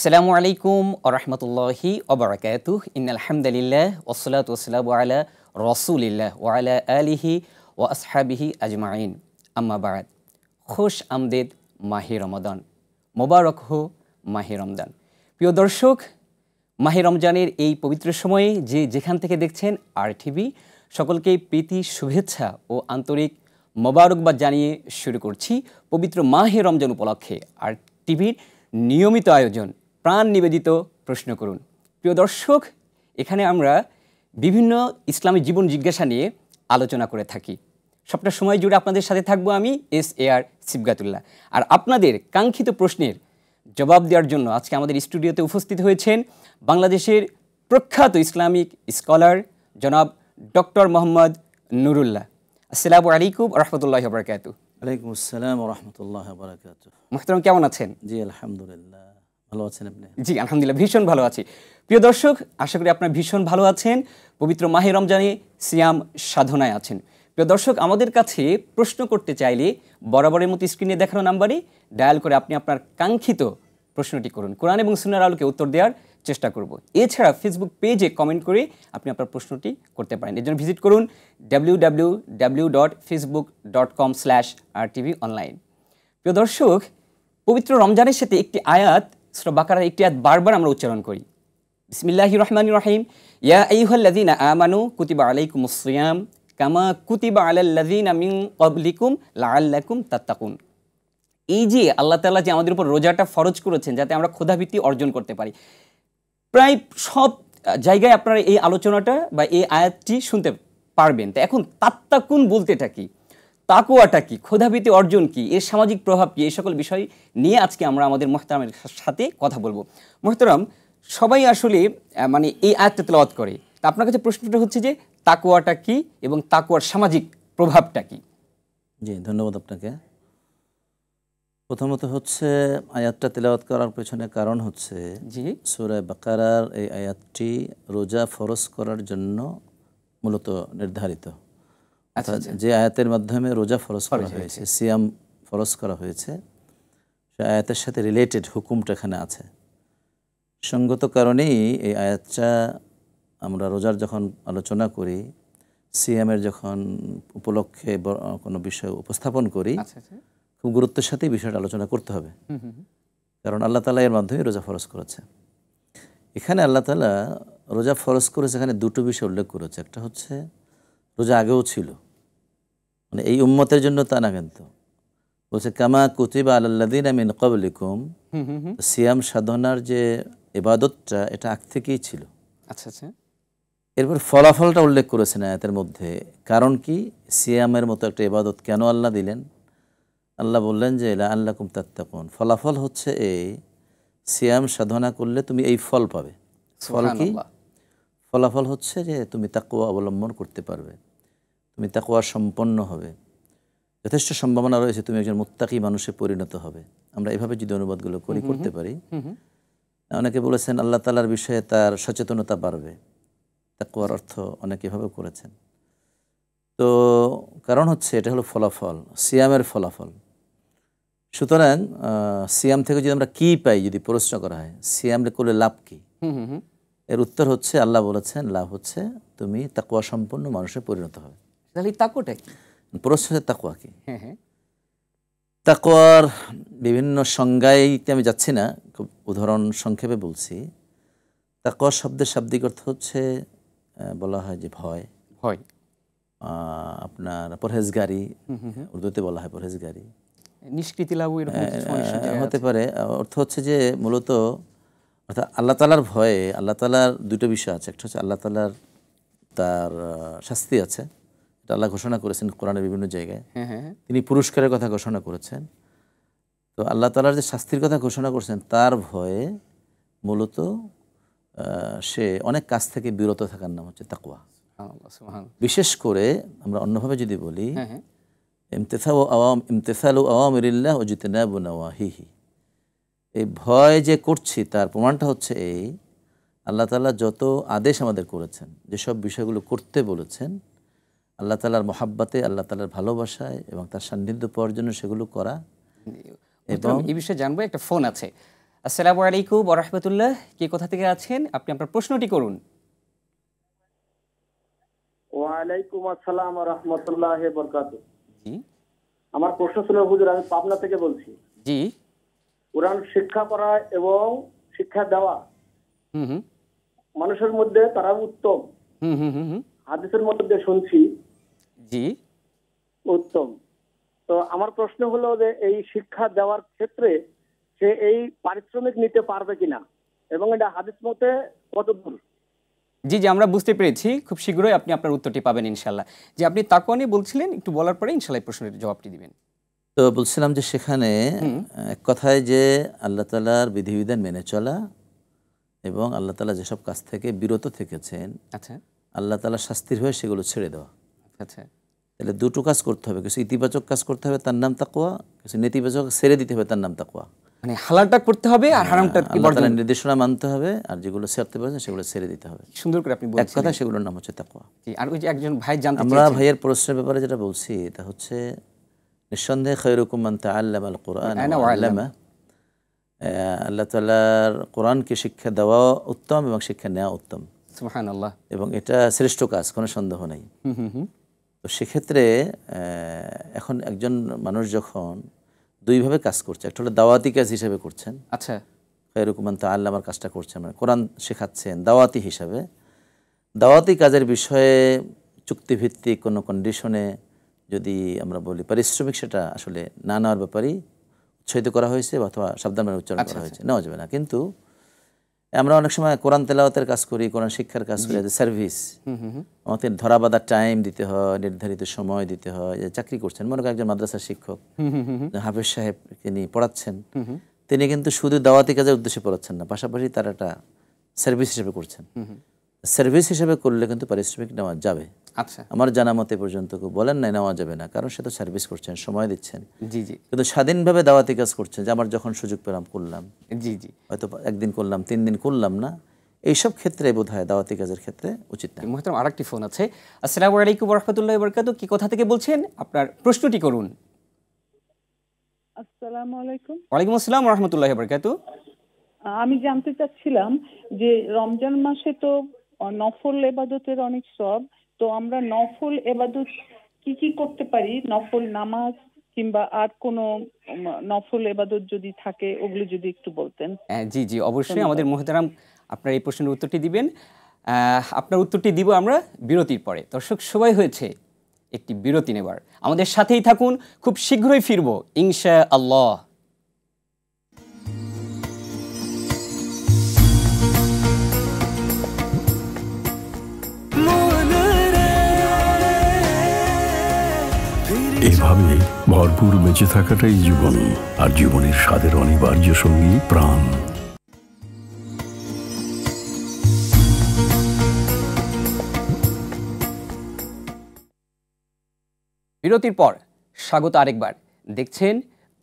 আসসালামু আলাইকুম ওয়া রাহমাতুল্লাহি ওয়া বারাকাতুহু ইন্নাল হামদালিল্লাহ ওয়াসসালাতু ওয়াসসালামু আলা রাসূলিল্লাহ ওয়া আলা আলিহি ওয়া আসহাবিহি আজমাইন আম্মা বা'দ। খুশ আমদেদ মাহে রমাদান, মোবারক হো মাহে রমজান। প্রিয় দর্শক, মাহে রমজানের এই পবিত্র সময়ে যে যেখান থেকে দেখছেন RTV, সকলকে প্রীতি শুভেচ্ছা ও আন্তরিক মোবারকবাদ জানিয়ে শুরু করছি পবিত্র মাহে রমজান উপলক্ষে RTVর নিয়মিত আয়োজন প্রাণ নিবেদিত প্রশ্ন করুন। প্রিয় দর্শক, এখানে আমরা বিভিন্ন ইসলামী জীবন জিজ্ঞাসা নিয়ে আলোচনা করে থাকি। সবটা সময় জুড়ে আপনাদের সাথে থাকবো আমি SAR সিবগাতুল্লাহ। আর আপনাদের কাঙ্ক্ষিত প্রশ্নের জবাব দেওয়ার জন্য আজকে আমাদের স্টুডিওতে উপস্থিত হয়েছেন বাংলাদেশের প্রখ্যাত ইসলামিক স্কলার জনাব ডক্টর মোহাম্মদ নুরুল্লাহ। আসসালামু আলাইকুম ওয়া রাহমাতুল্লাহি ওয়া বারাকাতুহু। ওয়ালাইকুম আসসালাম ওয়া রাহমাতুল্লাহি ওয়া বারাকাতুহু। মুহতারাম, কেমন আছেন? জি আলহামদুলিল্লাহ, ভালো আছেন আপনি? জি আলহামদুলিল্লাহ, ভীষণ ভালো আছি। প্রিয় দর্শক, আশা করি আপনারা ভীষণ ভালো আছেন, পবিত্র মাহে রমজানে সিয়াম সাধনায় আছেন। প্রিয় দর্শক, আমাদের কাছে প্রশ্ন করতে চাইলে বরাবরের মতো স্ক্রিনে দেখানো নাম্বারে ডায়াল করে আপনি আপনার কাঙ্ক্ষিত প্রশ্নটি করুন। কোরআন এবং সুন্নাহর আলোকে উত্তর দেওয়ার চেষ্টা করব। এছাড়া ফেসবুক পেজে কমেন্ট করে আপনি আপনার প্রশ্নটি করতে পারেন। এর জন্য ভিজিট করুন www.facebook.com/rtv-online। প্রিয় দর্শক, পবিত্র রমজানের সাথে একটি আয়াত, সূরা বাকারার একটি আয়াত বারবার আমরা উচ্চারণ করি। বিসমিল্লাহির রহমানির রহিম, ইয়া আইয়ুহাল্লাযীনা আমানু কুতিবা আলাইকুমুস সিয়াম কামা কুতিবা আলাল্লাযীনা মিন ক্বাবলিকুম লাআল্লাকুম তাত্তাকুন। এই যে আল্লাহ তাআলা যে আমাদের উপর রোজাটা ফরজ করেছেন যাতে আমরা ক্ষুধাবৃত্তি অর্জন করতে পারি, প্রায় সব জায়গায় আপনারা এই আলোচনাটা বা এই আয়াতটি শুনতে পারবেন। তো এখন তাত্তাকুন বলতেটা কি, তাকওয়াটা কি, ক্ষুধাবৃত্তি অর্জন কি, এর সামাজিক প্রভাব কি, এই সকল বিষয় নিয়ে আজকে আমরা আমাদের মুহতারামের সাথে কথা বলবো। মুহতারাম, সবাই আসলে মানে এই আয়াতটা তেলাওয়াত করে। তা আপনার কাছে প্রশ্নটা হচ্ছে যে তাকওয়াটা কি এবং তাকওয়ার সামাজিক প্রভাবটা কি? জি ধন্যবাদ আপনাকে। প্রথমত হচ্ছে আয়াতটা তেলাওয়াত করার পেছনে কারণ হচ্ছে জি সূরা বাকারার এই আয়াতটি রোজা ফরজ করার জন্য মূলত নির্ধারিত। যে আয়াতের মাধ্যমে রোজা ফরজ করা হয়েছে, সিয়াম ফরজ করা হয়েছে, সে আয়াতের সাথে রিলেটেড হুকুমটা এখানে আছে। সঙ্গত কারণেই এই আয়াতটা আমরা রোজার যখন আলোচনা করি, সিয়ামের যখন উপলক্ষে কোনো বিষয় উপস্থাপন করি, খুব গুরুত্বের সাথেই বিষয়টা আলোচনা করতে হবে। কারণ আল্লাহ তাআলা এর মাধ্যমে রোজা ফরজ করেছে। এখানে আল্লাহ তাআলা রোজা ফরজ করেছে, এখানে দুটো বিষয় উল্লেখ করেছে। একটা হচ্ছে রোজা আগেও ছিল, মানে এই উম্মতের জন্য তা না, কিন্তু বলছে কামা কুতিবা আলাল্লাযীনা মিন ক্বাবলিকুম। সিয়াম সাধনার যে ইবাদতটা এটা আগ থেকেই ছিল। আচ্ছা আচ্ছা। এরপর ফলাফলটা উল্লেখ করেছেন আয়াতের মধ্যে। কারণ কি, সিয়ামের মতো একটা ইবাদত কেন আল্লাহ দিলেন? আল্লাহ বললেন যে লাআল্লাকুম তাত্তাকুন। ফলাফল হচ্ছে এই, সিয়াম সাধনা করলে তুমি এই ফল পাবে। ফল কি? ফলাফল হচ্ছে যে তুমি তাকওয়া অবলম্বন করতে পারবে, তুমি তাকওয়া সম্পন্ন হবে, যথেষ্ট সম্ভাবনা রয়েছে তুমি একজন মুত্তাকি মানুষে পরিণত হবে। আমরা এভাবে যদি অনুবাদগুলো করতে পারি। অনেকে বলেছেন আল্লাহ তাআলার বিষয়ে তার সচেতনতা বাড়বে, তাকওয়ার অর্থ অনেকে এভাবে করেছেন। তো কারণ হচ্ছে এটা হলো ফলাফল, সিয়ামের ফলাফল। সুতরাং সিয়াম থেকে যদি আমরা কি পাই, যদি প্রশ্ন করা হয় সিয়াম করলে লাভ কি, এর উত্তর হচ্ছে আল্লাহ বলেছেন লাভ হচ্ছে তুমি তাকওয়া সম্পন্ন মানুষে পরিণত হবে। তাহলে তাকওয়াটা কি? প্রশ্ন হচ্ছে তাকওয়া কি। তাকওয়ার বিভিন্ন সংজ্ঞায়তে আমি যাচ্ছি না, খুব উদাহরণ সংক্ষেপে বলছি। তাকওয়া শব্দের শাব্দিক অর্থ হচ্ছে বলা হয় যে ভয়, ভয়, আপনার পরহেজগারি, উর্দুতে বলা হয় পরহেজগারি, নিষ্কৃতি লাভ হতে পারে। অর্থ হচ্ছে যে মূলত অর্থাৎ আল্লাহ তাআলার ভয়ে। আল্লাহ তাআলার দুটো বিষয় আছে, একটা হচ্ছে আল্লাহ তাআলার তার শাস্তি আছে, এটা আল্লাহ ঘোষণা করেছেন কোরআনের বিভিন্ন জায়গায়। তিনি পুরস্কারের কথা ঘোষণা করেছেন। তো আল্লাহ তাআলার যে শাস্তির কথা ঘোষণা করেছেন তার ভয়ে মূলত সে অনেক কাজ থেকে বিরত থাকার নাম হচ্ছে তাকওয়া। বিশেষ করে আমরা অন্যভাবে যদি বলি, ইমতিসালু আওয়ামিরিল্লাহ ওয়া ইজতিনাবু নাওয়াহিহি। এই ভয় যে করছি তার প্রমাণটা হচ্ছে এই, আল্লাহ তাআলা যত আদেশ আমাদের করেছেন, যেসব বিষয়গুলো করতে বলেছেন, আল্লাহ তাআলার মহাব্বতে, আল্লাহ তাআলার ভালোবাসায় এবং তার সান্নিধ্য পাওয়ার জন্য সেগুলো করা। এবং এই বিষয়ে জানবো, একটা ফোন আছে। আসসালামু আলাইকুম ওয়া রাহমাতুল্লাহ। কে কোথা থেকে আছেন? আপনি আপনার প্রশ্নটি করুন। ওয়ালাইকুম আসসালাম ওয়া রাহমাতুল্লাহি ওয়া বারাকাতুহু। জি, আমার প্রশ্ন ছিল হুজুর, আমি পাবনা থেকে বলছি। জি। কোরআন শিক্ষা করা এবং শিক্ষা দেওয়া হুম, হুম। মানুষের মধ্যে তারা উত্তম। হুম, হুম, হুম, হুম। হাদিসের মধ্যে শুনছি জি। উত্তম। তো আমার প্রশ্ন হলো যে এই শিক্ষা দেওয়ার ক্ষেত্রে সে এই পারিশ্রমিক নিতে পারবে কিনা এবং এটা হাদিস মতে কতদূর? জি, জি, আমরা বুঝতে পেরেছি। খুব শীঘ্রই আপনি আপনার উত্তরটি পাবেন ইনশাআল্লাহ। যে আপনি তাকওয়া নিয়ে বলছিলেন, একটু বলার পরে ইনশাআল্লাহ এই প্রশ্নের জবাবটি দিবেন। তো বলছিলাম যে সেখানে হুম। এক কথায় যে আল্লাহ তাআলার বিধিবিধান মেনে চলা এবং আল্লাহ তাআলা যেসব কাজ থেকে বিরত থেকেছেন, আচ্ছা, আল্লাহ তাআলা শাস্তির হয়ে সেগুলো ছেড়ে দেওয়া। আচ্ছা। তাহলে দুটো কাজ করতে হবে, কিছু ইতিবাচক কাজ করতে হবে, তার নাম তাকওয়া, কিছু নেতিবাচক ছেড়ে দিতে হবে, তার নাম তাকওয়া। মানে হালালটা করতে হবে আর হারামটা কি আল্লাহ বর্জন। তাআলার নির্দেশনা মানতে হবে, আর যেগুলো ছাড়তে পারছেন সেগুলো ছেড়ে দিতে হবে। সুন্দর করে আপনি এক বলছিলেন। কথা সেগুলোর নাম হচ্ছে তাকওয়া। জি, আর ওই যে একজন ভাই জানতে আমরা চেয়েছেন। ভাইয়ের প্রশ্নের ব্যাপারে যেটা বলছি তা হচ্ছে নিঃসন্দেহে খায়রুকুম মান তাআল্লামা আল কুরআন ওয়া আল্লামা। আল্লাহ তাআলার কোরআনকে শিক্ষা দেওয়া উত্তম এবং শিক্ষা নেওয়া উত্তম, সুবহানাল্লাহ। এবং এটা শ্রেষ্ঠ কাজ, কোনো সন্দেহ নেই। হুম, হুম, হুম। তো সেক্ষেত্রে এখন একজন মানুষ যখন দুইভাবে কাজ করছে, একটা হলো দাওয়াতি কাজ হিসেবে করছেন, আচ্ছা। খায়রুকুম মান তাআল্লামার কাজটা করছেন, মানে কোরআন শেখাচ্ছেন দাওয়াতি হিসাবে। দাওয়াতি কাজের বিষয়ে চুক্তিভিত্তিক কোনো কন্ডিশনে যদি আমরা বলি পারিশ্রমিক, সেটা আসলে না নেওয়ার ব্যাপারেই উৎসাহিত করা হয়েছে অথবা সাবধানে উচ্চারণ করা হয়েছে, নেওয়া যাবে না। কিন্তু আমরা অনেক সময় কোরআন তেলাওয়াতের কাজ করি, কোরআন শিক্ষার কাজ করি, সার্ভিস। হুম, হুম, হুম। আমাদের ধরা বাঁধা টাইম দিতে হয়, নির্ধারিত সময় দিতে হয়। যে চাকরি করছেন, মনে করেন একজন মাদ্রাসার শিক্ষক, হুম, হুম, হুম, হুম। হাফেজ সাহেব তিনি পড়াচ্ছেন, হুম, হুম। তিনি কিন্তু শুধু দাওয়াতি কাজের উদ্দেশ্যে পড়াচ্ছেন না, পাশাপাশি তার একটা সার্ভিস হিসেবে করছেন। সার্ভিস হিসেবে করলে কিন্তু পারিশ্রমিক নেওয়া যাবে। আচ্ছা। আমার জানা মতে পর্যন্ত কেউ বলেন নাই নেওয়া যাবে না, কারণ সে তো সার্ভিস করছেন, সময় দিচ্ছেন। জি, জি, কিন্তু স্বাধীনভাবে দাওয়াতি কাজ করছেন, যে আমার যখন সুযোগ পেলাম করলাম, জি, জি। হয়তো একদিন করলাম, 3 দিন করলাম না, এইসব ক্ষেত্রে বোধহয় দাওয়াতি কাজের ক্ষেত্রে উচিত না। মোহতারাম, আরেকটি ফোন আছে। আসসালামু আলাইকুম ওয়া রাহমাতুল্লাহি ওয়া বারাকাতুহু। কি কোথা থেকে বলছেন? আপনার প্রশ্নটি করুন। আসসালামু আলাইকুম। ওয়ালাইকুম আসসালাম ওয়া রাহমাতুল্লাহি ওয়া বারাকাতুহু। আমি জানতে চাচ্ছিলাম যে রমজান মাসে তো নফল এবাদতের অনেক সওয়াব, তো আমরা নফল এবাদত কি কি করতে পারি? নফল নামাজ কিংবা আর কোনো নফল এবাদত যদি থাকে ওগুলো যদি একটু বলতেন। জি, জি, অবশ্যই ধন্যবাদ। আমাদের মোহতারাম আপনার এই প্রশ্নের উত্তরটি দিবেন। আপনার উত্তরটি দিব আমরা বিরতির পরে। দর্শক, সময় হয়েছে একটি বিরতি নেবার। আমাদের সাথেই থাকুন, খুব শীঘ্রই ফিরবো ইনশাআল্লাহ। এভাবে ভরপুর বেঁচে থাকাটাই জীবন, আর জীবনের স্বাদের অনিবার্য সঙ্গী প্রাণ। বিরতির পর স্বাগত আরেকবার। দেখছেন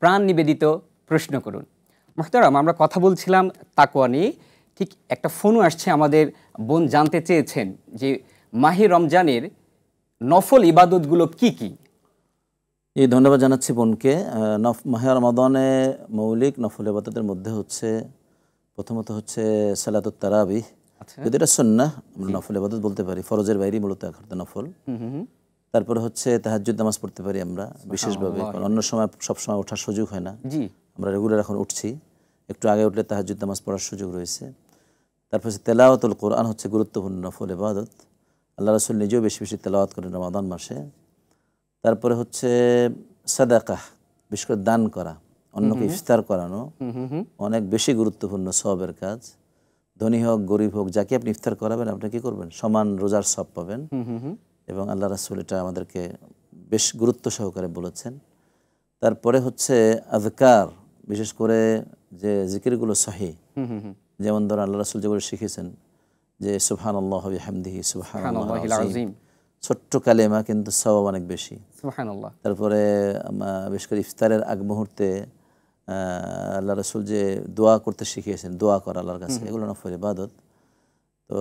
প্রাণ নিবেদিত প্রশ্ন করুন। মোহতারাম, আমরা কথা বলছিলাম তাকওয়া নিয়ে। ঠিক একটা ফোনও আসছে, আমাদের বোন জানতে চেয়েছেন যে মাহে রমজানের নফল ইবাদতগুলো কি কি? এই ধন্যবাদ জানাচ্ছি বোনকে। মাহে রমাদানে মৌলিক নফল ইবাদতের মধ্যে হচ্ছে প্রথমত হচ্ছে সালাতুত তারাবিহ। আচ্ছা। যদি এটা সুন্নাহ, আমরা নফল ইবাদত বলতে পারি, ফরজের বাইরে মূলত একটা নফল। তারপরে হচ্ছে তাহাজ্জুদ নামাজ পড়তে পারি আমরা বিশেষভাবে, কারণ অন্য সময় সবসময় ওঠার সুযোগ হয় না। জি, আমরা রেগুলার এখন উঠছি, একটু আগে উঠলে তাহাজ্জুদ নামাজ পড়ার সুযোগ রয়েছে। তারপর হচ্ছে তেলাওয়াতুল কোরআন হচ্ছে গুরুত্বপূর্ণ নফল ইবাদত। আল্লাহ রাসূল নিজেও বেশি বেশি তেলাওয়াত করেন রমাদান মাসে। তারপরে হচ্ছে সাদাকাহ, বিশেষ করে দান করা, অন্যকে ইফতার করানো অনেক বেশি গুরুত্বপূর্ণ সওয়াবের কাজ। ধনী হোক গরিব হোক, যাকে আপনি ইফতার করাবেন আপনি কি করবেন? সমান রোজার সওয়াব পাবেন। এবং আল্লাহ রাসূল এটা আমাদেরকে বেশ গুরুত্ব সহকারে বলেছেন। তারপরে হচ্ছে আযকার, বিশেষ করে যে জিকিরগুলো সহিহ, যেমন ধরুন আল্লাহ রাসূল যেগুলো শিখিয়েছেন যে সুবহানাল্লাহ ওয়া বিহামদিহি সুবহানাল্লাহিল আযীম, ছোট্ট কালেমা কিন্তু সওয়াব অনেক বেশি। সুবহানাল্লাহ। তারপরে বিশেষ করে ইফতারের আগ মুহূর্তে আল্লাহ রাসূল যে দোয়া করতে শিখিয়েছেন, দোয়া করা আল্লাহর কাছে, এগুলো নফল ইবাদত। তো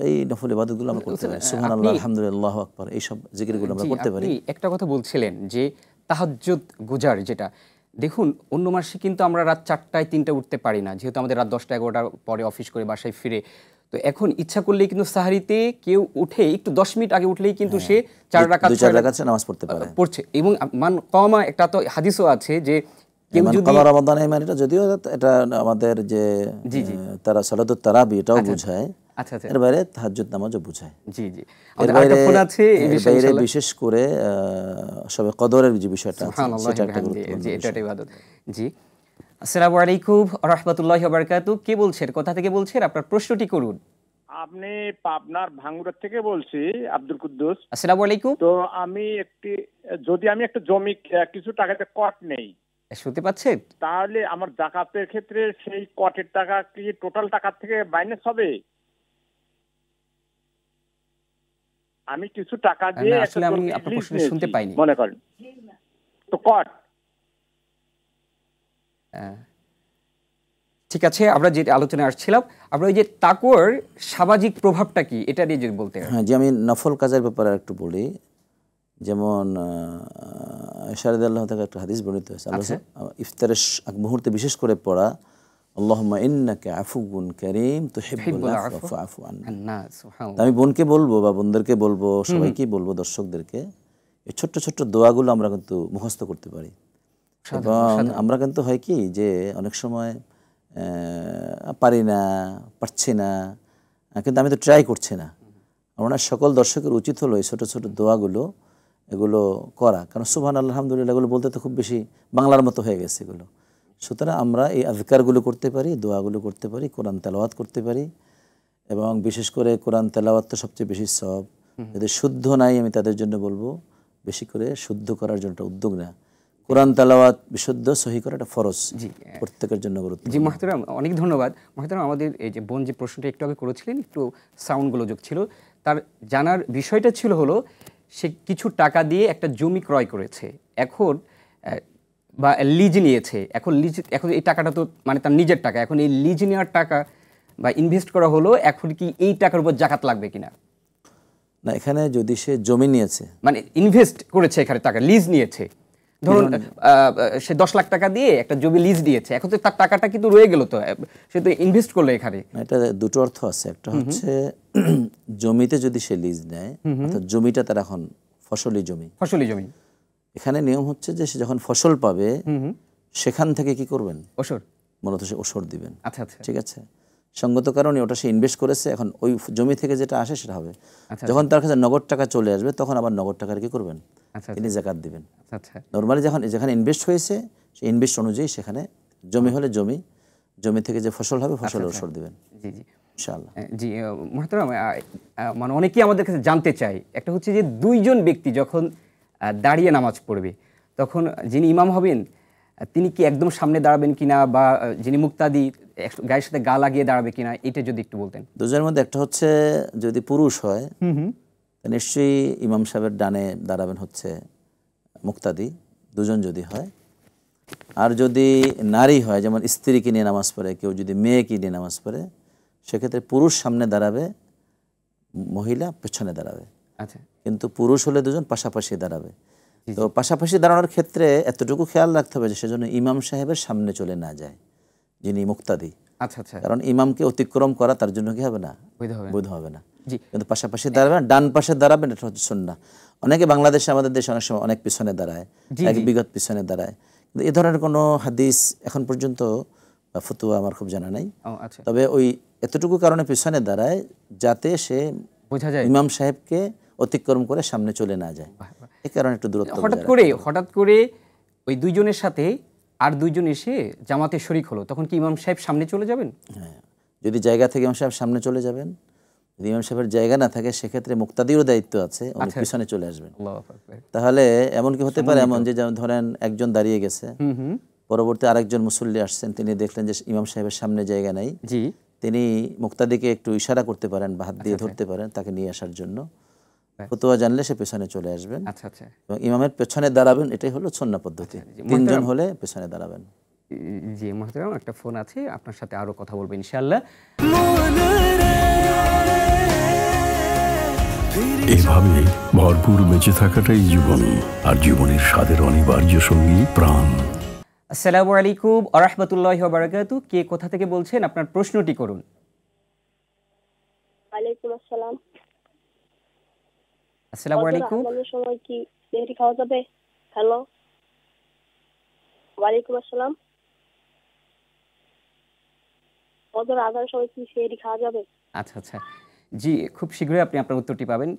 এই নফল ইবাদতগুলো আমরা করতে পারি, সুবহানাল্লাহ, আলহামদুলিল্লাহ, আল্লাহু আকবার, এইসব জিকিরগুলো আমরা করতে পারি। আপনি একটা কথা বলছিলেন যে তাহাজ্জুদ গুজার, যেটা দেখুন অন্য মাসে কিন্তু আমরা রাত 4টায় 3টায় উঠতে পারি না, যেহেতু আমাদের রাত 10টা 11টার পরে অফিস করে বাসায় ফিরে। তো এখন ইচ্ছা করলেই কিন্তু সাহারিতে কেউ উঠে একটু 10 মিনিট আগে উঠলেই কিন্তু সে 4 রাকাত 4 রাকাত নামাজ পড়তে পারে, পড়ছে। এবং মান কমা একটা তো হাদিসও আছে যে কেউ যদি রমাদানে, মানে এটা যদিও এটা আমাদের যে তারা সালাতুত তারাবি এটাও বোঝায়, আচ্ছা আচ্ছা, এর বাইরে তাহাজ্জুদ নামাজও বোঝায়। জি জি, আমাদের আরেকটা ফোন আছে এই বিষয়ে, ইনশাআল্লাহ বিশেষ করে সবে কদরের যে বিষয়টা আছে সেটা একটা গুরুত্বপূর্ণ, জি এটা একটা ইবাদত। জি, আসসালামু আলাইকুম ওয়া রাহমাতুল্লাহি ওয়া বারাকাতুহু। কে বলছেন, কোথা থেকে বলছেন, আপনার প্রশ্নটি করুন। আপনি পাবনার ভাঙ্গুড়া থেকে বলছি, আব্দুল কুদ্দুস। আসসালামু আলাইকুম। তো আমি একটা জমি কিছু টাকাতে কট নেই, শুনতে পাচ্ছেন, তাহলে আমার যাকাতের ক্ষেত্রে সেই কটের টাকা কি টোটাল টাকা থেকে মাইনাস হবে? আমি কিছু টাকা দিয়ে আসলে আমি আপনার প্রশ্ন শুনতে পাইনি, মনে করেন তো কট। ঠিক আছে, আমরা যে আলোচনায় আসছিলাম, আমরা ওই যে তাকওয়ার সামাজিক প্রভাবটা কি এটা নিয়ে যদি বলতে। হ্যাঁ, যে আমি নফল কাজের ব্যাপারে একটু বলি। যেমন আয়েশা রাদিয়াল্লাহু তাআলা একটা হাদিস বর্ণিত হয়েছে, ইফতারের আগ মুহূর্তে বিশেষ করে পড়া আল্লাহুম্মা ইন্নাকা আফুউন কারীম তুহিব্বুল আফওয়া ফাআফু আন্না। আমি বোনকে বলবো বা বোনদেরকে বলবো, সবাইকেই বলবো, দর্শকদেরকে, এই ছোট্ট ছোট্ট দোয়াগুলো আমরা কিন্তু মুখস্থ করতে পারি। এবং আমরা কিন্তু হয় কি যে অনেক সময় পারি না, পারছি না, কিন্তু আমি তো ট্রাই করছি না। আমার সকল দর্শকের উচিত হলো এই ছোটো ছোটো দোয়াগুলো এগুলো করা, কারণ সুবহানাল্লাহ আলহামদুলিল্লাহ এগুলো বলতে তো খুব বেশি বাংলার মতো হয়ে গেছে এগুলো। সুতরাং আমরা এই আযকারগুলো করতে পারি, দোয়াগুলো করতে পারি, কোরআন তেলাওয়াত করতে পারি। এবং বিশেষ করে কোরআন তেলাওয়াত তো সবচেয়ে বেশি সওয়াব। যদি শুদ্ধ নাই, আমি তাদের জন্য বলবো বেশি করে শুদ্ধ করার জন্য উদ্যোগ নেওয়া। কোরআন তেলাওয়াত বিশুদ্ধ সহি করা এটা ফরজ, প্রত্যেকের জন্য গুরুত্বপূর্ণ। জি মুহতারাম, অনেক ধন্যবাদ মুহতারাম। আমাদের এই যে বোন যে প্রশ্নটা একটু আগে করেছিলেন, একটু সাউন্ডগুলো যোগ ছিল, তার জানার বিষয়টা ছিল হলো সে কিছু টাকা দিয়ে একটা জমি ক্রয় করেছে, এখন বা লিজ নিয়েছে, এখন এই টাকাটা তো মানে তার নিজের টাকা, এখন এই লিজ নেওয়ার টাকা বা ইনভেস্ট করা হলো, এখন কি এই টাকার উপর জাকাত লাগবে কিনা? না, এখানে যদি সে জমি নিয়েছে, মানে ইনভেস্ট করেছে, এখানে টাকা লিজ নিয়েছে, ধরুন সে 10 লাখ টাকা দিয়ে একটা জমি লিজ দিয়েছে, এখন তো তার টাকাটা কিন্তু রয়ে গেল, তো সে তো ইনভেস্ট করলো এখানে। এটা দুটো অর্থ আছে। একটা হচ্ছে জমিতে যদি সে লিজ নেয়, অর্থাৎ জমিটা তার এখন ফসলি জমি, এখানে নিয়ম হচ্ছে যে সে যখন ফসল পাবে সেখান থেকে কি করবেন? ওসর, মূলত সে ওসর দিবেন। আচ্ছা আচ্ছা, ঠিক আছে, সঙ্গত কারণে ওটা সে ইনভেস্ট করেছে, এখন ওই জমি থেকে যেটা আসে সেটা হবে। যখন তার কাছে নগদ টাকা চলে আসবে তখন আবার নগদ টাকার কি করবেন? তিনি যাকাত দিবেন। নরমালি যেখানে ইনভেস্ট হয়েছে সেই ইনভেস্ট অনুযায়ী সেখানে জমি হলে জমি থেকে যে ফসল হবে ফসল ওসর দিবেন। জি জি ইনশাআল্লাহ। জি মুহতারাম, মানে অনেকেই আমাদের কাছে জানতে চায়, একটা হচ্ছে যে দুইজন ব্যক্তি যখন দাঁড়িয়ে নামাজ পড়বে, তখন যিনি ইমাম হবেন তিনি কি একদম সামনে দাঁড়াবেন কিনা, বা যিনি মুক্তাদি গায়ের সাথে গা লাগিয়ে দাঁড়াবে কিনা, এটা যদি একটু বলতেন। দুজনের মধ্যে একটা হচ্ছে যদি পুরুষ হয় নিশ্চয়ই ইমাম সাহেবের ডানে দাঁড়াবেন হচ্ছে মুক্তাদি, দুজন যদি হয়। আর যদি নারী হয়, যেমন স্ত্রীকে নিয়ে নামাজ পড়ে, কেউ যদি মেয়েকে নিয়ে নামাজ পড়ে, সেক্ষেত্রে পুরুষ সামনে দাঁড়াবে, মহিলা পেছনে দাঁড়াবে। আচ্ছা, কিন্তু পুরুষ হলে দুজন পাশাপাশি দাঁড়াবে। তো পাশাপাশি দাঁড়ানোর ক্ষেত্রে এতটুকু খেয়াল রাখতে হবে যে সেজন্য ইমাম সাহেবের সামনে চলে না যায় যিনি মুক্তাদি। আচ্ছা আচ্ছা, কারণ ইমামকে অতিক্রম করা তার জন্য কি হবে না, বৈধ হবে না। কিন্তু পাশাপাশি দাঁড়াবেন, ডান পাশে দাঁড়াবেন, এটা হচ্ছে সুন্নাহ। অনেকে বাংলাদেশে, আমাদের দেশে অনেক সময় অনেক পিছনে দাঁড়ায়, এক বিগত পিছনে দাঁড়ায়, কিন্তু এ ধরনের কোনো হাদিস এখন পর্যন্ত বা ফতোয়া আমার খুব জানা নাই। তবে ওই এতটুকু কারণে পিছনে দাঁড়ায় যাতে সে বোঝা যায় ইমাম সাহেবকে অতিক্রম করে সামনে চলে না যায়, এই কারণে একটু দূরত্ব। হঠাৎ করে ওই দুইজনের সাথে আর দুইজন এসে জামাতে শরীক হলো, তখন কি ইমাম সাহেব সামনে চলে যাবেন? হ্যাঁ, যদি জায়গা থেকে ইমাম সাহেব সামনে চলে যাবেন, যদি ইমাম সাহেবের জায়গা না থাকে সেক্ষেত্রে মুক্তাদিরও দায়িত্ব আছে, উনি পিছনে চলে আসবেন। তাহলে এমন কি হতে পারে, এমন যে ধরেন একজন দাঁড়িয়ে গেছে, পরবর্তী আরেকজন মুসল্লি আসছেন, তিনি দেখলেন যে ইমাম সাহেবের সামনে জায়গা নাই, তিনি মুক্তাদিকে একটু ইশারা করতে পারেন বা হাত দিয়ে ধরতে পারেন তাকে নিয়ে আসার জন্য। ফতোয়া জানলে সে পেছনে চলে আসবেন এবং ইমামের পেছনে দাঁড়াবেন, এটাই হলো সুন্নাহ পদ্ধতি। তিনজন হলে পেছনে দাঁড়াবেন। জি মুহতারাম, একটা ফোন আছে, আপনার সাথে আরো কথা বলবো ইনশাআল্লাহ। এভাবে ভরপুর বেঁচে থাকাটাই জীবন, আর জীবনের স্বাদের অনিবার্য সঙ্গী প্রাণ। আসসালামু আলাইকুম ওয়া রাহমাতুল্লাহি ওয়া বারাকাতুহু। কে কোথা থেকে বলছেন? আপনার প্রশ্নটি করুন। ওয়ালাইকুম আসসালাম। আসসালামু ফজর আলাইকুম। আজানের সময় কি সেহরি খাওয়া যাবে? হ্যালো, ওয়ালাইকুম আসসালাম। ফজর আজানের সময় কি সেহরি খাওয়া যাবে? আচ্ছা, আচ্ছা। জি, খুব শীঘ্রই আপনি আপনার উত্তরটি পাবেন।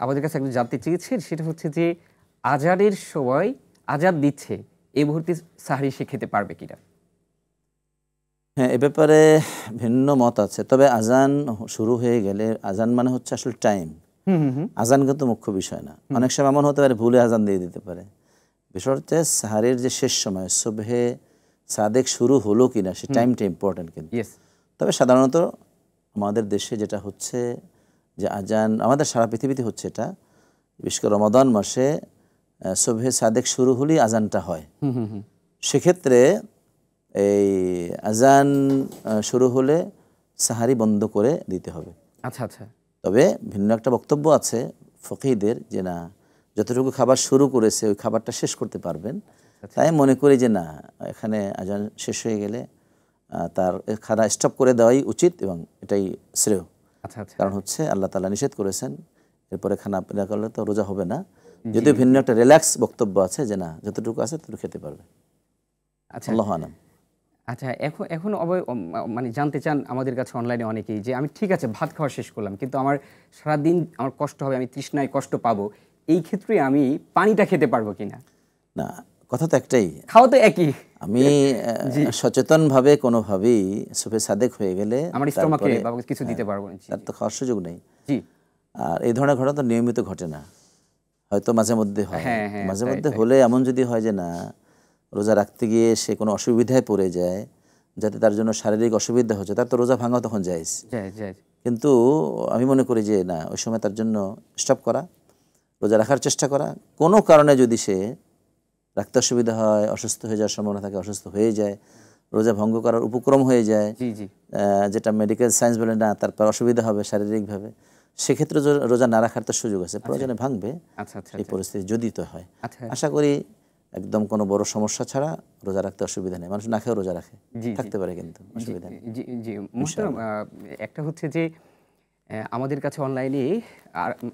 আমাদের কাছে একটু জানতে চেয়েছেন, সেটা হচ্ছে যে আজানের সময় আজান দিচ্ছে, এই মুহূর্তে সাহরি সে খেতে পারবে কিনা? হ্যাঁ, এ ব্যাপারে ভিন্ন মত আছে। তবে আজান শুরু হয়ে গেলে, আজান মানে হচ্ছে আসলে টাইম। আজান কিন্তু মুখ্য বিষয় না। অনেক সময় এমন হতে পারে ভুলে আজান দিয়ে দিতে পারে। বিষয় হচ্ছে সাহারির যে শেষ সময়, সুবহে সাদেক শুরু হলো কিনা, সে টাইমটা ইম্পর্টেন্ট কিন্তু। ইয়েস। তবে সাধারণত আমাদের দেশে যেটা হচ্ছে যে আজান, আমাদের সারা পৃথিবীতে হচ্ছে এটা, বিশেষ করে রমাদান মাসে সুবহে সাদেক শুরু হলেই আজানটা হয়। সেক্ষেত্রে এই আজান শুরু হলে সাহারি বন্ধ করে দিতে হবে। আচ্ছা, আচ্ছা। তবে ভিন্ন একটা বক্তব্য আছে ফকিহদের, যে না, যতটুকু খাবার শুরু করেছে ওই খাবারটা শেষ করতে পারবেন। তাই মনে করি যে না, এখানে আজান শেষ হয়ে গেলে তার খানা স্টপ করে দেওয়াই উচিত এবং এটাই শ্রেয়। আচ্ছা, আচ্ছা। কারণ হচ্ছে আল্লাহ তাআলা নিষেধ করেছেন, এরপরে খানা পিনা করলে তো রোজা হবে না। যদিও ভিন্ন একটা রিল্যাক্স বক্তব্য আছে যে না, যতটুকু আছে ততটুকু খেতে পারবে। আচ্ছা, আল্লাহু আলাম। আচ্ছা। এখন মানে জানতে চান আমাদের কাছে অনলাইনে অনেকেই যে আমি ঠিক আছে ভাত খাওয়া শেষ করলাম, কিন্তু আমার সারাদিন আমার কষ্ট হবে, আমি তৃষ্ণায় কষ্ট পাবো, এই ক্ষেত্রে আমি পানিটা খেতে পারবো কিনা? না, কথা তো একটাই, খাওয়া তো একই। আমি সচেতনভাবে কোনোভাবেই সুবহে সাদেক হয়ে গেলে আমার স্টমাকে কিছু দিতে পারবো না। তার তো খাওয়ার সুযোগ নেই। জি। আর এই ধরনের ঘটনা তো নিয়মিত ঘটে না, হয়তো মাঝে মধ্যে হয়। মাঝে তাই, মধ্যে তাই। হলে এমন যদি হয় যে না, রোজা রাখতে গিয়ে সে কোনো অসুবিধায় পড়ে যায়, যাতে তার জন্য শারীরিক অসুবিধা হচ্ছে, তার তো রোজা ভাঙা তখন জায়েজ। কিন্তু আমি মনে করি যে না, ওই সময় তার জন্য স্টপ করা, রোজা রাখার চেষ্টা করা। কোনো কারণে যদি সে রাখতে অসুবিধা হয়, অসুস্থ হয়ে যাওয়ার সম্ভাবনা থাকে, অসুস্থ হয়ে যায়, রোজা ভঙ্গ করার উপক্রম হয়ে যায়, যেটা মেডিকেল সায়েন্স বলে না, তারপর অসুবিধা হবে শারীরিকভাবে, সেক্ষেত্রে রোজা না রাখার তো সুযোগ আছে, প্রয়োজনে ভাঙবে। এই পরিস্থিতি যদি তো হয়, আশা করি একদম কোনো বড় সমস্যা ছাড়া রোজা রাখতে অসুবিধা নেই। মানুষ না খেয়েও রোজা রাখে, থাকতে পারে, কিন্তু অসুবিধা নেই। জি, মুহতারাম, একটা হচ্ছে যে আমাদের কাছে অনলাইনে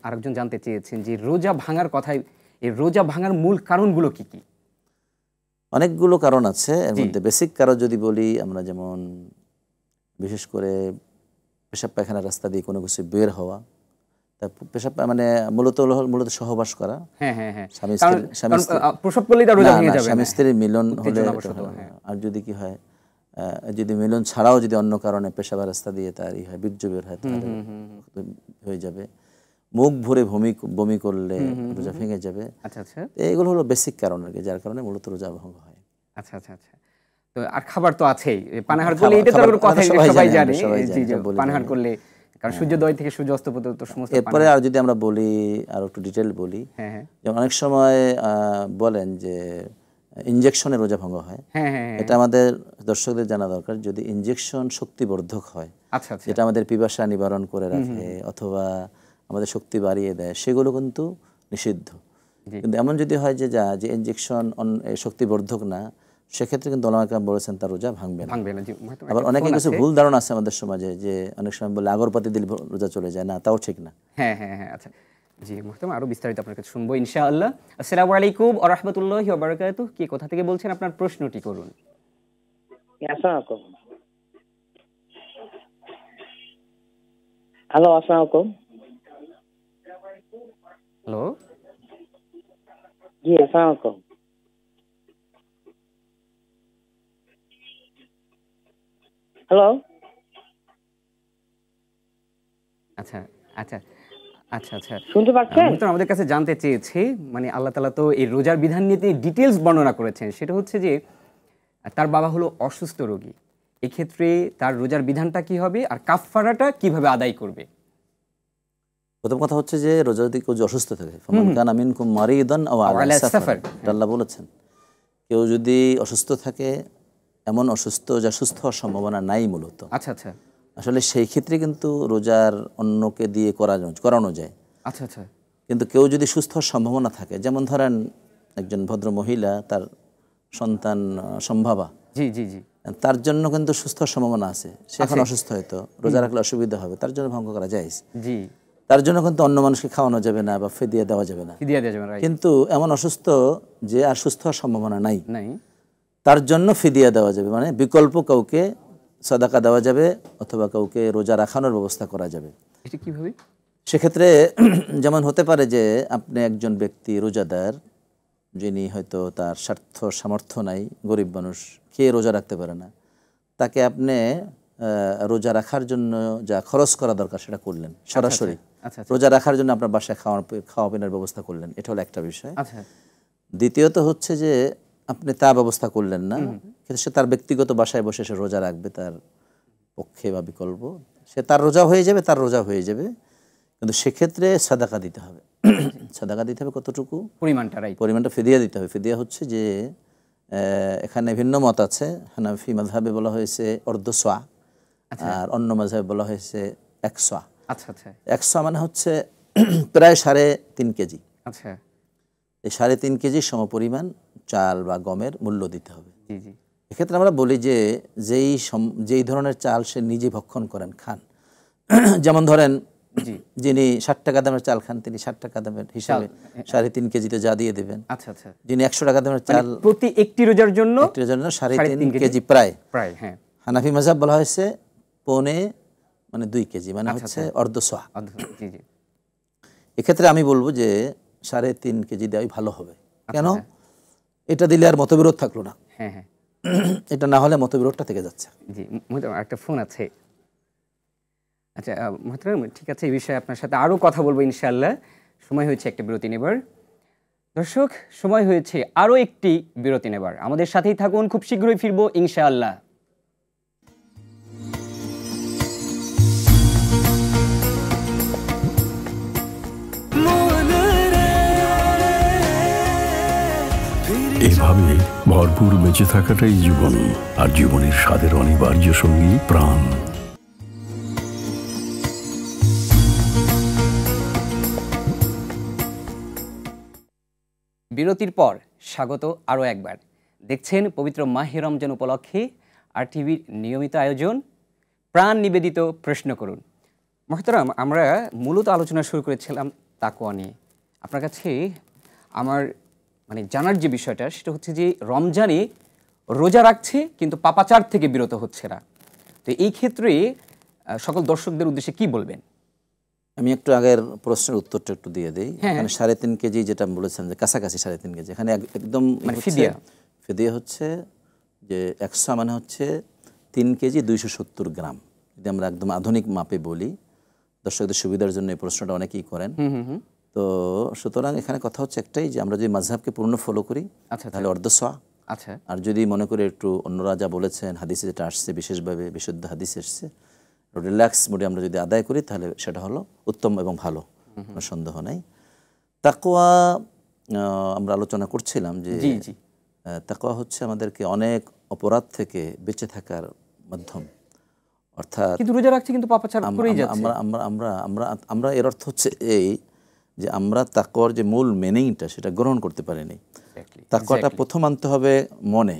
আরেকজন জানতে চেয়েছেন যে রোজা ভাঙার কথায়, এই রোজা ভাঙার মূল কারণগুলো কি কি? অনেকগুলো কারণ আছে। এর মধ্যে বেসিক কারণ যদি বলি, আমরা যেমন বিশেষ করে পেশাব পায়খানার রাস্তা দিয়ে কোনো কিছু বের হওয়া, তা পেশাব মানে মূলত সহবাস করা, স্বামী স্ত্রীর মিলন হলে। আর যদি কি হয়, যদি মিলন ছাড়াও যদি অন্য কারণে পেশাবের রাস্তা দিয়ে তার হয়, বীর্য বের হয়, তাহলে হয়ে যাবে। মুখ ভরে বমি করলে রোজা ভেঙে যাবে। এইগুলো হলো বেসিক কারণ আর কি, যার কারণে মূলত রোজা ভঙ্গ হয়। আচ্ছা, আচ্ছা, আচ্ছা। তো আর খাবার তো আছেই, পানাহার করলে, এটা তো কোনো কথাই সবাই জানে। জি, পানাহার করলে, কারণ সূর্যোদয় থেকে সূর্যাস্ত পর্যন্ত সমস্ত। এরপরে আর যদি আমরা বলি, আর একটু ডিটেল বলি, যেমন অনেক সময় বলেন যে ইনজেকশনে রোজা ভঙ্গ হয়। এটা আমাদের দর্শকদের জানা দরকার। যদি ইনজেকশন শক্তিবর্ধক হয়, যেটা আমাদের পিপাসা নিবারণ করে রাখে অথবা আমাদের শক্তি বাড়িয়ে দেয়, সেগুলো কিন্তু নিষিদ্ধ। কিন্তু এমন যদি হয় যে ইনজেকশন শক্তিবর্ধক না, সেক্ষেত্রে কিন্তু ওলামা কেরাম বলেছেন তার রোজা ভাঙবে না। আবার অনেকে কিছু ভুল ধারণা আছে আমাদের সমাজে, যে অনেক সময় বলে আগরপাতি দিলে রোজা চলে যায়, না, তাও ঠিক না। আচ্ছা, জি মুহতারাম, আরো বিস্তারিত আপনার কাছে শুনবো ইনশাআল্লাহ। আসসালামু আলাইকুম ওয়া রাহমাতুল্লাহি ওয়া বারাকাতুহু। কে কোথা থেকে বলছেন? আপনার প্রশ্নটি করুন। হ্যালো, আসসালামু আলাইকুম। হ্যালো, জি, আসসালামু আলাইকুম। হ্যালো। আচ্ছা, আচ্ছা, আচ্ছা, আচ্ছা, শুনতে পাচ্ছেন? আমাদের কাছে জানতে চেয়েছে, মানে আল্লাহ তাআলা তো এই রোজার বিধান নিয়ে ডিটেইলস বর্ণনা করেছেন। সেটা হচ্ছে যে তার বাবা হলো অসুস্থ রোগী, এক্ষেত্রে তার রোজার বিধানটা কি হবে আর কাফফারাটা কিভাবে আদায় করবে? প্রথম কথা হচ্ছে যে রোজা যদি কেউ অসুস্থ থাকে, ফামান কানা মিনকুম মারিদান আও আলা সাফার, আল্লাহ বলেছেন, কেউ যদি অসুস্থ থাকে, এমন অসুস্থ যা সুস্থ হওয়ার সম্ভাবনা নাই মূলত। আচ্ছা, আচ্ছা। আসলে সেই ক্ষেত্রে কিন্তু রোজার অন্যকে দিয়ে করানো যায়। আচ্ছা, আচ্ছা। কিন্তু কেউ যদি সুস্থ হওয়ার সম্ভাবনা থাকে, যেমন ধরেন একজন ভদ্র মহিলা, তার সন্তান সম্ভাবা, জি জি জি, তার জন্য কিন্তু সুস্থ সম্ভাবনা আছে, সে এখন অসুস্থ, হয়তো রোজা রাখলে অসুবিধা হবে, তার জন্য ভঙ্গ করা যায়। জি, তার জন্য কিন্তু অন্য মানুষকে খাওয়ানো যাবে না বা ফিদিয়া দেওয়া যাবে না। ফিদিয়া দেওয়া যাবে না, কিন্তু এমন অসুস্থ যে আর সুস্থ হওয়ার সম্ভাবনা নাই, নাই, তার জন্য ফিদিয়া দেওয়া যাবে, মানে বিকল্প কাউকে সাদাকা দেওয়া যাবে অথবা কাউকে রোজা রাখানোর ব্যবস্থা করা যাবে। এটা কিভাবে? সেক্ষেত্রে যেমন হতে পারে যে আপনি একজন ব্যক্তি রোজাদার, যিনি হয়তো তার স্বার্থ সামর্থ্য নাই, গরিব মানুষ, খেয়ে রোজা রাখতে পারে না, তাকে আপনি রোজা রাখার জন্য যা খরচ করা দরকার সেটা করলেন সরাসরি। রোজা রাখার জন্য আপনার বাসায় খাওয়া পিনার ব্যবস্থা করলেন, এটা হলো একটা বিষয়। দ্বিতীয়ত হচ্ছে যে আপনি তা ব্যবস্থা করলেন না, কিন্তু সে তার ব্যক্তিগত বাসায় বসে সে রোজা রাখবে, তার পক্ষে বা বিকল্প, সে তার রোজা হয়ে যাবে, তার রোজা হয়ে যাবে, কিন্তু সেক্ষেত্রে সাদাকা দিতে হবে। সাদাকা দিতে হবে কতটুকু পরিমাণটা? রাইট, পরিমাণটা ফিদিয়া দিতে হবে। ফিদিয়া হচ্ছে যে এখানে ভিন্ন মত আছে, হানাফি মাযহাবে বলা হয়েছে অর্ধসোয়া, আর অন্য মাযহাবে বলা হয়েছে 100। আচ্ছা আচ্ছা, 100 মানে হচ্ছে প্রায় 3.5 কেজি। আচ্ছা, এই 3.5 কেজি সমপরিমাণ চাল বা গমের মূল্য দিতে হবে। জি জি, এক্ষেত্রে আমরা বলি যে যেই ধরনের চাল সে নিজে ভক্ষণ করেন, খান, যেমন ধরেন যিনি 60 টাকা দামের চাল খান, তিনি 60 টাকা দামের হিসাবে 3.5 কেজিতে যা দিয়ে দেবেন। আচ্ছা আচ্ছা, যিনি 100 টাকা দামের চাল প্রতি একটি রোজার জন্য 3.5 কেজি প্রায়। হ্যাঁ, হানাফি মাযহাব বলা হয়েছে পৌনে মানে 2 কেজি, মানে হচ্ছে অর্ধসোয়া। জি জি, এক্ষেত্রে আমি বলবো যে 3.5 কেজি দেওয়াই ভালো হবে। কেন? এটা দিলে আর মতবিরোধ থাকলো না। হ্যাঁ হ্যাঁ, এটা না হলে মতবিরোধটা থেকে যাচ্ছে। জি, একটা ফোন আছে। আচ্ছা মোহতারাম, ঠিক আছে, এই বিষয়ে আপনার সাথে আরও কথা বলবো ইনশাআল্লাহ। সময় হয়েছে একটা বিরতি নেবার। দর্শক, সময় হয়েছে আরও একটি বিরতি নেবার, আমাদের সাথেই থাকুন, খুব শীঘ্রই ফিরবো ইনশাআল্লাহ। এভাবে ভরপুর বেঁচে থাকাটাই জীবন, আর জীবনের স্বাদের অনিবার্য সঙ্গী প্রাণ। বিরতির পর স্বাগত আরও একবার। দেখছেন পবিত্র মাহে রমজান উপলক্ষে আর টিভির নিয়মিত আয়োজন প্রাণ নিবেদিত প্রশ্ন করুন। মোহতারাম, আমরা মূলত আলোচনা শুরু করেছিলাম তাকওয়া নিয়ে। আপনার কাছে আমার জানার যে বিষয়টা, সেটা হচ্ছে যে রমজানে রোজা রাখছে কিন্তু পাপাচার থেকে বিরত হচ্ছে না, তো এই ক্ষেত্রে সকল দর্শকদের উদ্দেশ্যে কি বলবেন? আমি একটু আগের প্রশ্নের উত্তরটা একটু দিয়ে দিই। এখানে 3.5 কেজি যেটা বলেছেন যে কাছাকাছি 3.5 কেজি, এখানে একদম ফিদিয়া হচ্ছে যে 100 মানে হচ্ছে 3 কেজি 270 গ্রাম। যদি আমরা একদম আধুনিক মাপে বলি, দর্শকদের সুবিধার জন্য এই প্রশ্নটা অনেকেই করেন। তো সুতরাং এখানে কথা হচ্ছে একটাই, যে আমরা যদি মাযহাবকে পূর্ণ ফলো করি তাহলে অর্ধসোয়া। আচ্ছা, আর যদি মনে করি একটু অন্যরা যা বলেছেন, হাদিসে যেটা আসছে, বিশেষভাবে বিশুদ্ধ হাদিস এসছে, রিল্যাক্স মোডে আমরা যদি আদায় করি তাহলে সেটা হলো উত্তম এবং ভালো, কোনো সন্দেহ নেই। তাকওয়া আমরা আলোচনা করছিলাম যে তাকওয়া হচ্ছে আমাদেরকে অনেক অপরাধ থেকে বেঁচে থাকার মাধ্যম। অর্থাৎ কিন্তু রোজা রাখছে কিন্তু পাপাচার করেই যাচ্ছে। আমরা এর অর্থ হচ্ছে এই যে আমরা তাকওয়ার যে মূল মিনিংটা সেটা গ্রহণ করতে পারিনি। তাকওয়াটা প্রথম আনতে হবে মনে,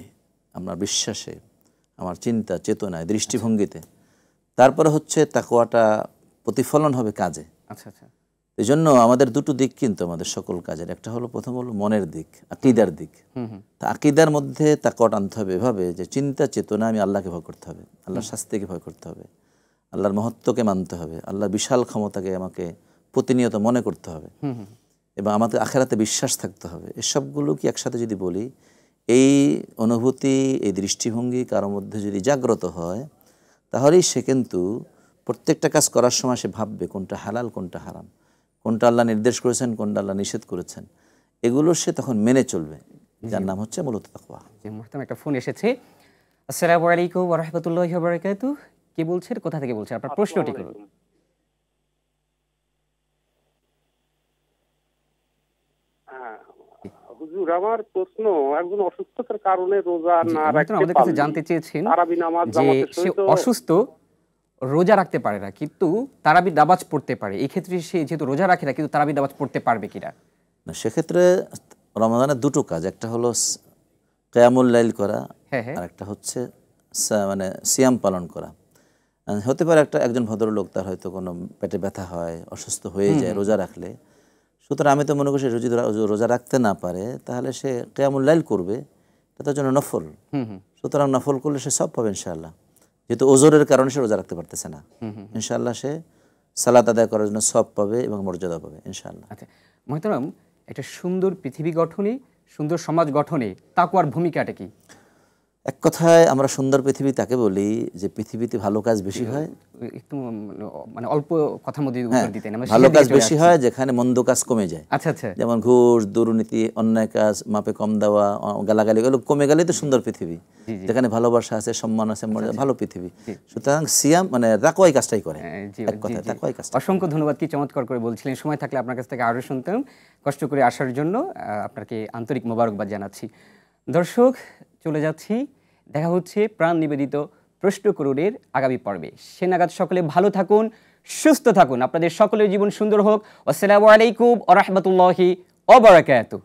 আমার বিশ্বাসে, আমার চিন্তা চেতনায়, দৃষ্টিভঙ্গিতে। তারপরে হচ্ছে তাকওয়াটা প্রতিফলন হবে কাজে। আচ্ছা আচ্ছা, এই জন্য আমাদের দুটো দিক কিন্তু আমাদের সকল কাজের, একটা হলো প্রথম হলো মনের দিক, আকীদার দিক। তা আকীদার মধ্যে তাকওয়াটা আনতে হবে এভাবে যে চিন্তা চেতনা আমি আল্লাহকে ভয় করতে হবে, আল্লাহর শাস্তিকে ভয় করতে হবে, আল্লাহর মহত্বকে মানতে হবে, আল্লাহর বিশাল ক্ষমতাকে আমাকে প্রতিনিয়ত মনে করতে হবে, এবং আমাদের আখিরাতে বিশ্বাস থাকতে হবে। এসবগুলো কি একসাথে যদি বলি, এই অনুভূতি, এই দৃষ্টিভঙ্গি কারোর মধ্যে যদি জাগ্রত হয়, তাহলেই সে কিন্তু প্রত্যেকটা কাজ করার সময় সে ভাববে কোনটা হালাল কোনটা হারাম, কোনটা আল্লাহ নির্দেশ করেছেন কোনটা আল্লাহ নিষেধ করেছেন, এগুলো সে তখন মেনে চলবে, যার নাম হচ্ছে মূলত তাকওয়া। একটা ফোন এসেছে। আসসালামু আলাইকুম ওয়া রাহমাতুল্লাহি ওয়া বারাকাতুহু। কে বলছেন, কোথা থেকে বলছেন, আপনার প্রশ্নটি করুন। হুজুর, আমার প্রশ্ন, একজন অসুস্থতার কারণে রোজা না রাখতে আমাদের কাছে জানতে চেয়েছেন যে সে অসুস্থ, রোজা রাখতে পারে না কিন্তু তারাবির নামাজ পড়তে পারে, এই ক্ষেত্রে সে যেহেতু রোজা রাখে না কিন্তু তারাবির নামাজ পড়তে পারবে কিনা? না, সেক্ষেত্রে রমাদানের দুটো কাজ, একটা হলো কিয়ামুল লাইল করা, হ্যাঁ হ্যাঁ আর একটা হচ্ছে মানে সিয়াম পালন করা। হতে পারে একজন ভদ্রলোক তার হয়তো কোনো পেটে ব্যথা হয়, অসুস্থ হয়ে যায় রোজা রাখলে, সুতরাং আমি তো মনে করি সে যদি রোজা রাখতে না পারে তাহলে সে কিয়ামুল লাইল করবে, এটা তার জন্য নফল। সুতরাং নফল করলে সে সব পাবে ইনশাআল্লাহ, যেহেতু ওজরের কারণে সে রোজা রাখতে পারতেছে না। ইনশাআল্লাহ সে সালাত আদায় করার জন্য সব পাবে এবং মর্যাদা পাবে ইনশাআল্লাহ। আচ্ছা মুহতারাম, একটা সুন্দর পৃথিবী গঠনে, সুন্দর সমাজ গঠনে তাকওয়ার ভূমিকাটা কি? এক কথায় আমরা সুন্দর পৃথিবী তাকে বলি যে পৃথিবীতে ভালো কাজ বেশি হয়, একটু মানে অল্প কথার মধ্যে উত্তর দিতেন। ভালো কাজ বেশি হয় যেখানে মন্দ কাজ কমে যায়। আচ্ছা আচ্ছা, যেমন ঘুষ, দুর্নীতি, অন্যায় কাজ, মাপে কম দেওয়া, গালাগালি, এগুলো কমে গেলেই তো সুন্দর পৃথিবী। যেখানে ভালোবাসা আছে, সম্মান আছে, মর্যাদা, ভালো পৃথিবী। সুতরাং সিয়াম মানে তাকওয়াই কাজটাই করে, এক কথায় তাকওয়াই কাজটা। অসংখ্য ধন্যবাদ, কি চমৎকার করে বলছিলেন। সময় থাকলে আপনার কাছ থেকে আরও শুনতাম। কষ্ট করে আসার জন্য আপনাকে আন্তরিক মোবারকবাদ জানাচ্ছি। দর্শক, চলে যাচ্ছি, দেখা হচ্ছে প্রাণ নিবেদিত প্রশ্ন করুণের আগামী পর্বে। সে নাগাদ সকলে ভালো থাকুন, সুস্থ থাকুন, আপনাদের সকলের জীবন সুন্দর হোক। আসসালামু আলাইকুম ওয়া রাহমাতুল্লাহি ওয়া বারাকাতুহু।